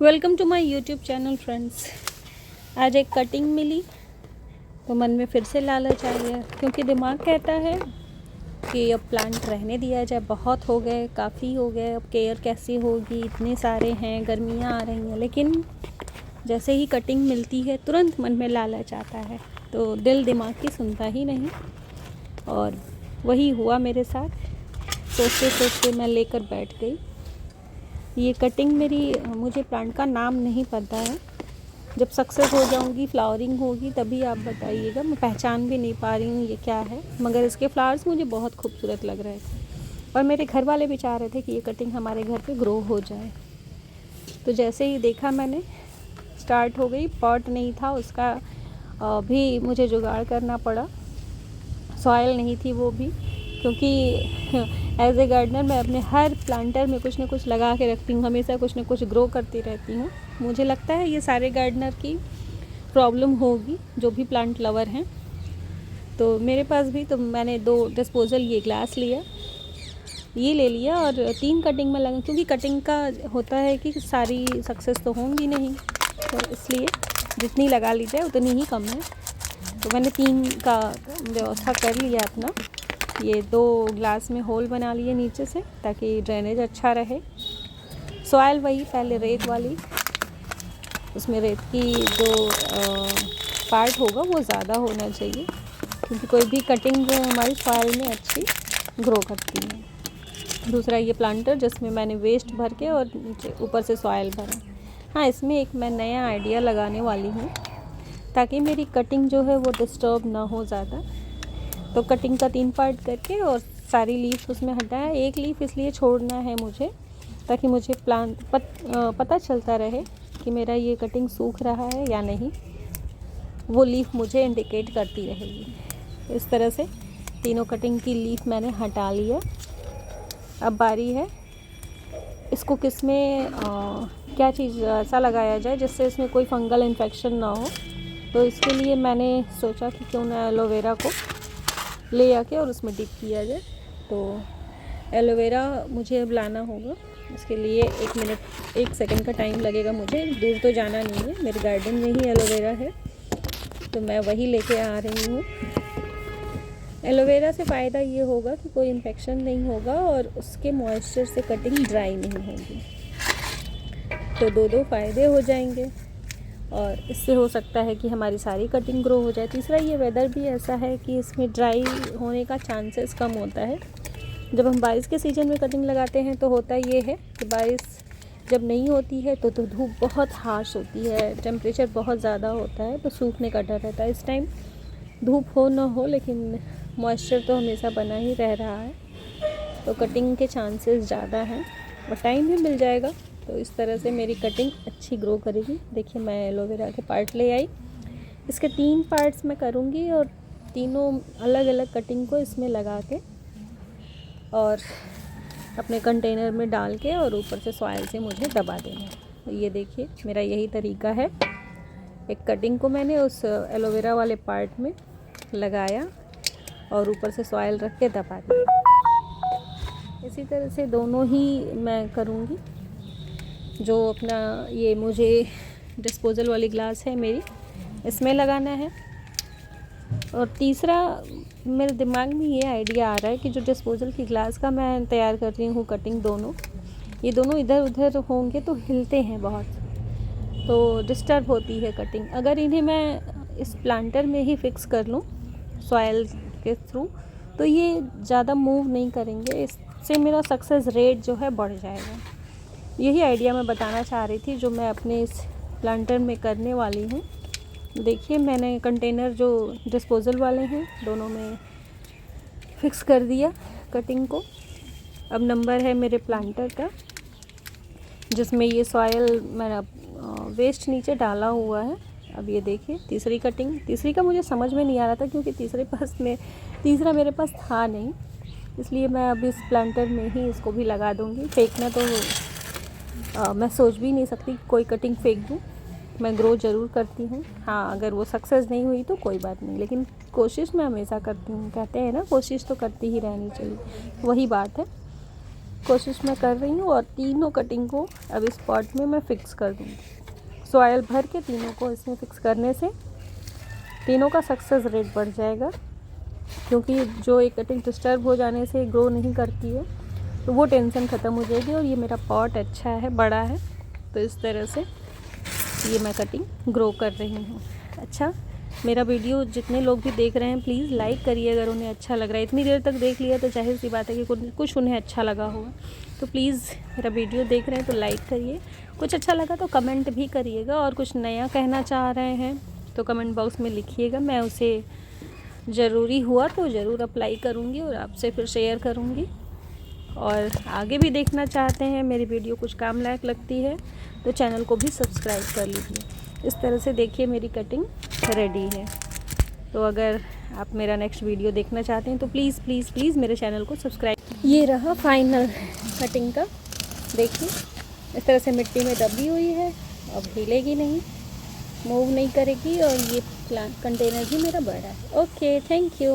Welcome to my YouTube channel friends. आज एक cutting मिली तो मन में फिर से लालच आ गया, क्योंकि दिमाग कहता है कि अब प्लांट रहने दिया जाए, बहुत हो गए, काफ़ी हो गए, अब केयर कैसी होगी, इतने सारे हैं, गर्मियाँ आ रही हैं। लेकिन जैसे ही कटिंग मिलती है तुरंत मन में लालच आता है, तो दिल दिमाग की सुनता ही नहीं। और वही हुआ मेरे साथ। सोचते सोचते मैं लेकर बैठ गई। ये कटिंग मेरी, मुझे प्लांट का नाम नहीं पता है। जब सक्सेस हो जाऊंगी, फ्लावरिंग होगी, तभी आप बताइएगा। मैं पहचान भी नहीं पा रही हूँ ये क्या है, मगर इसके फ्लावर्स मुझे बहुत खूबसूरत लग रहे थे और मेरे घर वाले भी चाह रहे थे कि ये कटिंग हमारे घर पे ग्रो हो जाए। तो जैसे ही देखा मैंने, स्टार्ट हो गई। पॉट नहीं था, उसका भी मुझे जुगाड़ करना पड़ा। सॉइल नहीं थी वो भी, क्योंकि एज ए गार्डनर मैं अपने हर प्लांटर में कुछ ना कुछ लगा के रखती हूँ, हमेशा कुछ ना कुछ ग्रो करती रहती हूँ। मुझे लगता है ये सारे गार्डनर की प्रॉब्लम होगी, जो भी प्लांट लवर हैं। तो मेरे पास भी, तो मैंने 2 डिस्पोजल ये ग्लास लिया, ये ले लिया और 3 कटिंग में लगा, क्योंकि कटिंग का होता है कि सारी सक्सेस तो होंगी नहीं, तो इसलिए जितनी लगा ली जाए उतनी ही कम है। तो मैंने 3 का व्यवस्था कर लिया अपना। ये 2 ग्लास में होल बना लिए नीचे से, ताकि ड्रेनेज अच्छा रहे। सॉइल वही पहले रेत वाली, उसमें रेत की जो पार्ट होगा वो ज़्यादा होना चाहिए, क्योंकि कोई भी कटिंग जो हमारी सॉइल में अच्छी ग्रो करती है। दूसरा ये प्लांटर जिसमें मैंने वेस्ट भर के और नीचे ऊपर से सॉइल भरा। हाँ, इसमें एक मैं नया आइडिया लगाने वाली हूँ, ताकि मेरी कटिंग जो है वो डिस्टर्ब ना हो ज़्यादा। तो कटिंग का 3 पार्ट करके और सारी लीफ उसमें हटाया। एक लीफ इसलिए छोड़ना है मुझे, ताकि मुझे पता चलता रहे कि मेरा ये कटिंग सूख रहा है या नहीं। वो लीफ मुझे इंडिकेट करती रहेगी। इस तरह से तीनों कटिंग की लीफ मैंने हटा लिया। अब बारी है इसको किस में क्या चीज़ ऐसा लगाया जाए जिससे इसमें कोई फंगल इन्फेक्शन ना हो। तो इसके लिए मैंने सोचा कि क्यों ना एलोवेरा को ले आके और उसमें डिप किया जाए। तो एलोवेरा मुझे अब लाना होगा। इसके लिए 1 सेकंड का टाइम लगेगा मुझे। दूर तो जाना नहीं है, मेरे गार्डन में ही एलोवेरा है, तो मैं वही लेके आ रही हूँ। एलोवेरा से फ़ायदा ये होगा कि कोई इन्फेक्शन नहीं होगा और उसके मॉइस्चर से कटिंग ड्राई नहीं होगी। तो 2 फ़ायदे हो जाएंगे और इससे हो सकता है कि हमारी सारी कटिंग ग्रो हो जाए। तीसरा, ये वेदर भी ऐसा है कि इसमें ड्राई होने का चांसेस कम होता है। जब हम बारिश के सीज़न में कटिंग लगाते हैं तो होता ये है कि बारिश जब नहीं होती है तो धूप बहुत हार्श होती है, टेम्परेचर बहुत ज़्यादा होता है, तो सूखने का डर रहता है। इस टाइम धूप हो ना हो, लेकिन मॉइस्चर तो हमेशा बना ही रह रहा है, तो कटिंग के चांसेस ज़्यादा हैं और टाइम भी मिल जाएगा। तो इस तरह से मेरी कटिंग अच्छी ग्रो करेगी। देखिए, मैं एलोवेरा के पार्ट ले आई। इसके 3 पार्ट्स मैं करूँगी और तीनों अलग अलग कटिंग को इसमें लगा के और अपने कंटेनर में डाल के और ऊपर से सॉइल से मुझे दबा देना है। तो ये देखिए, मेरा यही तरीका है। एक कटिंग को मैंने उस एलोवेरा वाले पार्ट में लगाया और ऊपर से सॉइल रख के दबा दिया। इसी तरह से दोनों ही मैं करूँगी। जो अपना ये मुझे डिस्पोजल वाली ग्लास है मेरी, इसमें लगाना है। और तीसरा, मेरे दिमाग में ये आइडिया आ रहा है कि जो डिस्पोजल की ग्लास का मैं तैयार कर रही हूँ कटिंग, ये दोनों इधर उधर होंगे तो हिलते हैं बहुत, तो डिस्टर्ब होती है कटिंग। अगर इन्हें मैं इस प्लांटर में ही फिक्स कर लूँ सॉइल के थ्रू, तो ये ज़्यादा मूव नहीं करेंगे। इससे मेरा सक्सेस रेट जो है बढ़ जाएगा। यही आइडिया मैं बताना चाह रही थी, जो मैं अपने इस प्लांटर में करने वाली हूँ। देखिए, मैंने कंटेनर जो डिस्पोजल वाले हैं दोनों में फिक्स कर दिया कटिंग को। अब नंबर है मेरे प्लांटर का, जिसमें ये सॉइल मैंने वेस्ट नीचे डाला हुआ है। अब ये देखिए, तीसरी कटिंग। तीसरी का मुझे समझ में नहीं आ रहा था, क्योंकि तीसरा मेरे पास था नहीं, इसलिए मैं अब इस प्लांटर में ही इसको भी लगा दूँगी। फेंकना तो मैं सोच भी नहीं सकती कोई कटिंग फेंक दूँ। मैं ग्रो ज़रूर करती हूँ। हाँ, अगर वो सक्सेस नहीं हुई तो कोई बात नहीं, लेकिन कोशिश मैं हमेशा करती हूँ। कहते हैं ना, कोशिश तो करती ही रहनी चाहिए, वही बात है। कोशिश मैं कर रही हूँ और तीनों कटिंग को अब इस पॉट में मैं फ़िक्स कर दूँगी। सॉयल भर के तीनों को इसमें फ़िक्स करने से तीनों का सक्सेस रेट बढ़ जाएगा, क्योंकि जो एक कटिंग डिस्टर्ब हो जाने से ग्रो नहीं करती है तो वो टेंशन ख़त्म हो जाएगी। और ये मेरा पॉट अच्छा है, बड़ा है, तो इस तरह से ये मैं कटिंग ग्रो कर रही हूँ। अच्छा, मेरा वीडियो जितने लोग भी देख रहे हैं प्लीज़ लाइक करिए अगर उन्हें अच्छा लग रहा है। इतनी देर तक देख लिया तो जाहिर सी बात है कि कुछ उन्हें अच्छा लगा होगा। तो प्लीज़ मेरा वीडियो देख रहे हैं तो लाइक करिए, कुछ अच्छा लगा तो कमेंट भी करिएगा, और कुछ नया कहना चाह रहे हैं तो कमेंट बॉक्स में लिखिएगा। मैं उसे ज़रूरी हुआ तो ज़रूर अप्लाई करूँगी और आपसे फिर शेयर करूँगी। और आगे भी देखना चाहते हैं, मेरी वीडियो कुछ काम लायक लगती है तो चैनल को भी सब्सक्राइब कर लीजिए। इस तरह से देखिए मेरी कटिंग रेडी है। तो अगर आप मेरा नेक्स्ट वीडियो देखना चाहते हैं तो प्लीज़ प्लीज़ प्लीज़ मेरे चैनल को सब्सक्राइब। ये रहा फाइनल कटिंग का, देखिए इस तरह से मिट्टी में दबी हुई है, अब हिलेगी नहीं, मूव नहीं करेगी, और ये प्लांट कंटेनर भी मेरा बड़ा है। Okay, thank you.